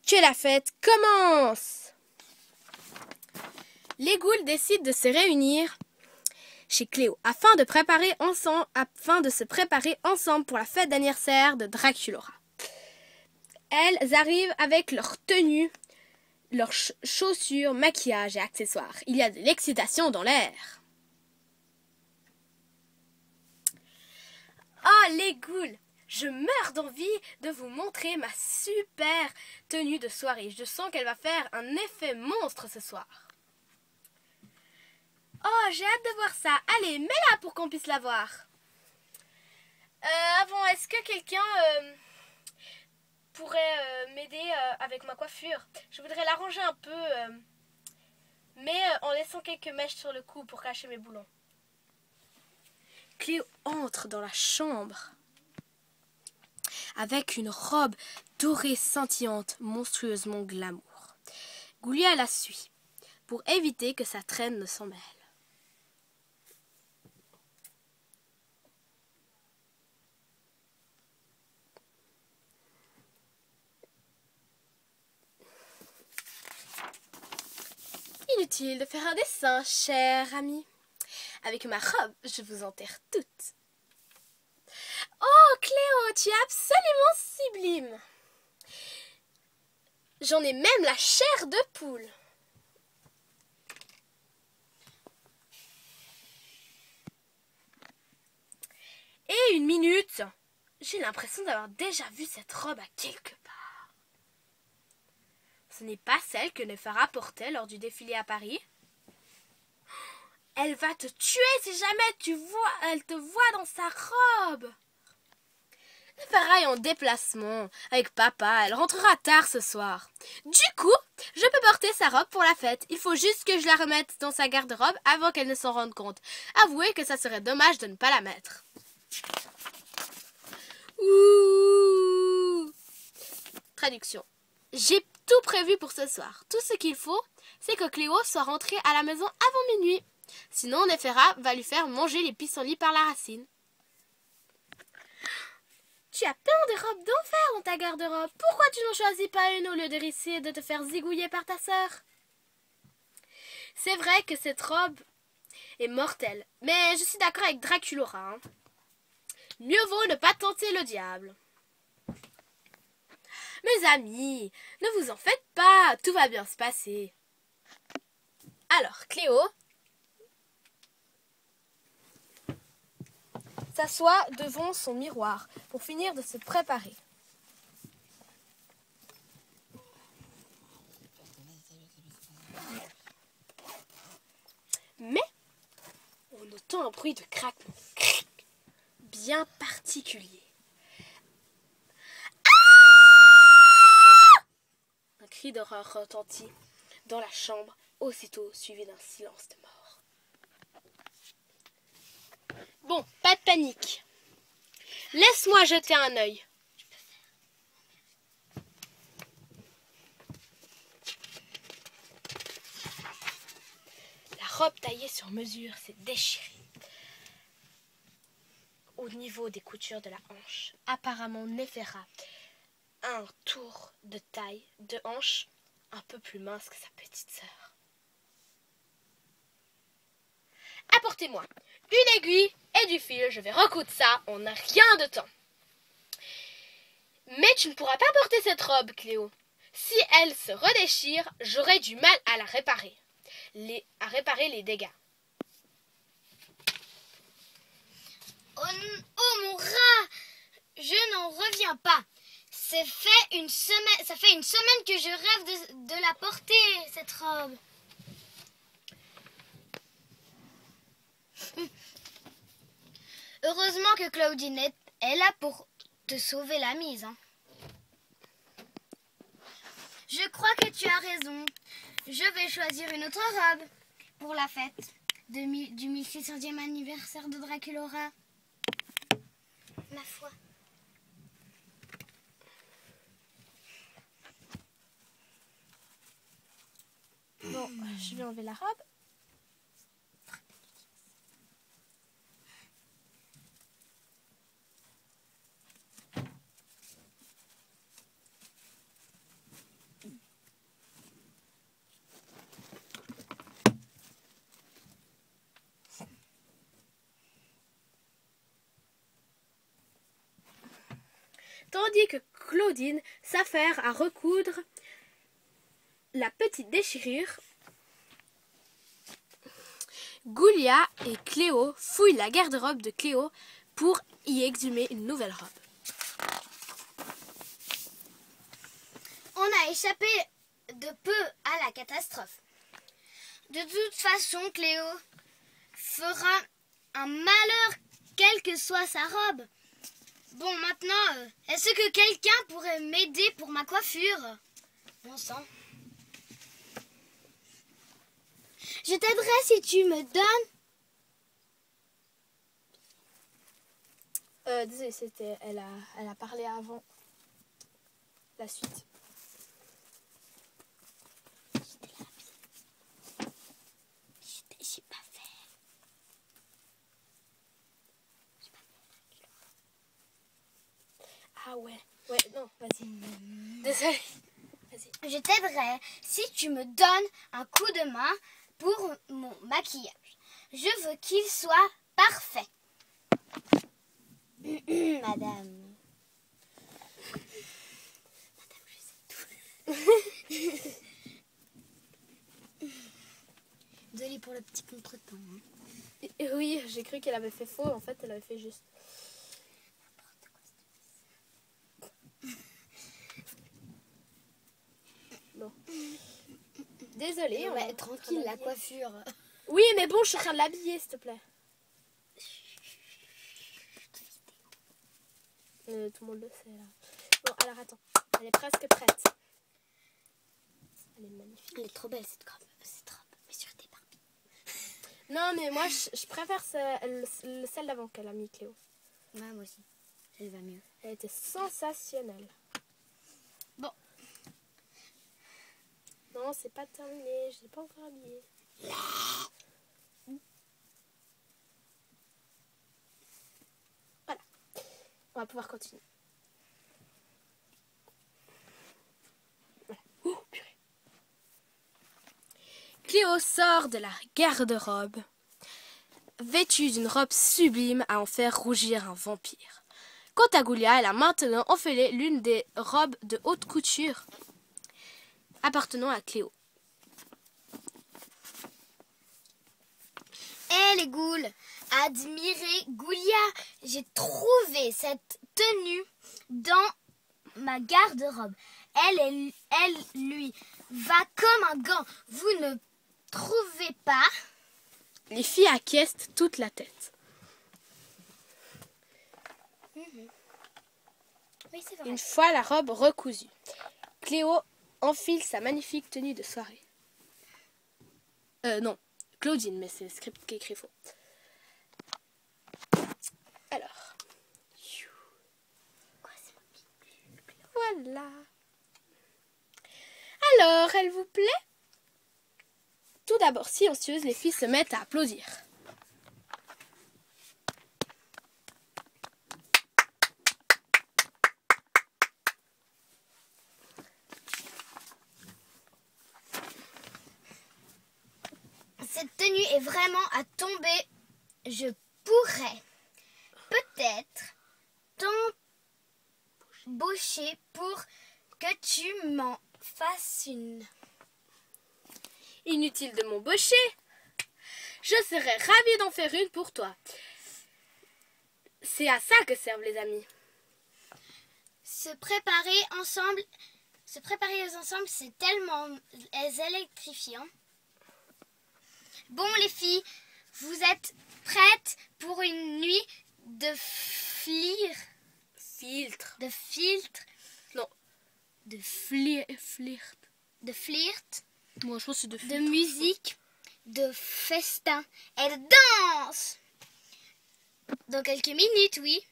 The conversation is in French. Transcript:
Que la fête commence! Les ghouls décident de se réunir chez Cléo afin de se préparer ensemble pour la fête d'anniversaire de Draculaura. Elles arrivent avec leurs tenues, leurs chaussures, maquillage et accessoires. Il y a de l'excitation dans l'air. Oh les ghouls! Je meurs d'envie de vous montrer ma super tenue de soirée. Je sens qu'elle va faire un effet monstre ce soir. Oh, j'ai hâte de voir ça. Allez, mets-la pour qu'on puisse la voir. Avant, est-ce que quelqu'un pourrait m'aider avec ma coiffure? Je voudrais l'arranger un peu, mais en laissant quelques mèches sur le cou pour cacher mes boulons. Cléo entre dans la chambre avec une robe dorée scintillante, monstrueusement glamour. Goulia la suit pour éviter que sa traîne ne s'en mêle. Inutile de faire un dessin, cher ami. Avec ma robe, je vous enterre toutes. Oh, Cléo, tu es absolument sublime. J'en ai même la chair de poule. Et une minute, j'ai l'impression d'avoir déjà vu cette robe à quelque part. Ce n'est pas celle que Nephara portait lors du défilé à Paris. Elle va te tuer si jamais elle te voit dans sa robe. Nephara est en déplacement avec papa. Elle rentrera tard ce soir. Du coup, je peux porter sa robe pour la fête. Il faut juste que je la remette dans sa garde-robe avant qu'elle ne s'en rende compte. Avouez que ça serait dommage de ne pas la mettre. Ouh. Traduction. J'ai tout prévu pour ce soir. Tout ce qu'il faut, c'est que Cléo soit rentrée à la maison avant minuit. Sinon, Nephara va lui faire manger les pissenlits par la racine. Tu as plein de robes d'enfer dans ta garde-robe. Pourquoi tu n'en choisis pas une au lieu de risquer de te faire zigouiller par ta sœur? C'est vrai que cette robe est mortelle, mais je suis d'accord avec Draculaura. Hein. Mieux vaut ne pas tenter le diable. Mes amis, ne vous en faites pas, tout va bien se passer. Alors, Cléo s'assoit devant son miroir pour finir de se préparer. Mais on entend un bruit de craquement bien particulier. Un cri d'horreur retentit dans la chambre, aussitôt suivi d'un silence de mort. Bon, pas de panique. Laisse-moi jeter un œil. La robe taillée sur mesure s'est déchirée au niveau des coutures de la hanche. Apparemment, Nephara a un tour de taille de hanche un peu plus mince que sa petite sœur. Apportez-moi une aiguille et du fil, je vais recoudre ça, on n'a rien de temps. Mais tu ne pourras pas porter cette robe, Cléo. Si elle se redéchire, j'aurai du mal à la réparer. À réparer les dégâts. Oh mon rat! Je n'en reviens pas. Ça fait une semaine que je rêve de la porter, cette robe. Heureusement que Claudine est là pour te sauver la mise. Hein. Je crois que tu as raison. Je vais choisir une autre robe pour la fête du 1600e anniversaire de Draculaura. Ma foi. Bon, je vais enlever la robe. tandis que Claudine s'affaire à recoudre la petite déchirure. Goulia et Cléo fouillent la garde-robe de Cléo pour y exhumer une nouvelle robe. On a échappé de peu à la catastrophe. De toute façon, Cléo fera un malheur quelle que soit sa robe. Bon, maintenant, est-ce que quelqu'un pourrait m'aider pour ma coiffure? Bon sang. Je t'aiderai si tu me donnes. Désolée, c'était elle a parlé avant la suite. J'ai pas fait. Ah ouais, non, vas-y. Désolée. Vas-y. Je t'aiderai si tu me donnes un coup de main pour mon maquillage. Je veux qu'il soit parfait. Madame. Madame, je sais tout. Désolée pour le petit contretemps. Hein. Oui, j'ai cru qu'elle avait fait faux, en fait elle avait fait juste. Bon. Désolée. Ouais, tranquille, la coiffure. Oui, mais bon, je suis en train de l'habiller, s'il te plaît. Tout le monde le sait, là. Bon, alors attends. Elle est presque prête. Elle est magnifique. Elle est trop belle, cette robe. Mais sur tes Barbie. Non, mais moi, je préfère celle d'avant qu'elle a mis, Cléo. Ouais, moi aussi. Elle va mieux. Elle était sensationnelle. Bon. Non, c'est pas terminé. Je l'ai pas encore habillée. Voilà. On va pouvoir continuer. Voilà. Ouh, purée. Cléo sort de la garde-robe, vêtue d'une robe sublime à en faire rougir un vampire. Quant à Goulia, elle a maintenant enfilé l'une des robes de haute couture appartenant à Cléo. Hé les ghouls, admirez Goulia. J'ai trouvé cette tenue dans ma garde-robe. Elle, lui, va comme un gant. Vous ne trouvez pas? Les filles acquiescent toute la tête. Oui, c'est vrai. Une fois la robe recousue, Cléo enfile sa magnifique tenue de soirée. Non, Claudine, mais c'est le script qui écrit faux. Alors. Voilà. Alors, elle vous plaît? Tout d'abord, silencieuses, les filles se mettent à applaudir. Cette tenue est vraiment à tomber. Je pourrais peut-être t'embaucher pour que tu m'en fasses une. Inutile de m'embaucher. Je serais ravie d'en faire une pour toi. C'est à ça que servent les amis. Se préparer ensemble, c'est tellement électrifiant. Bon les filles, vous êtes prêtes pour une nuit de filtre? Non. De flirt, Moi, je pense que c'est de de filtre. musique, de festin et de danse. Dans quelques minutes, oui.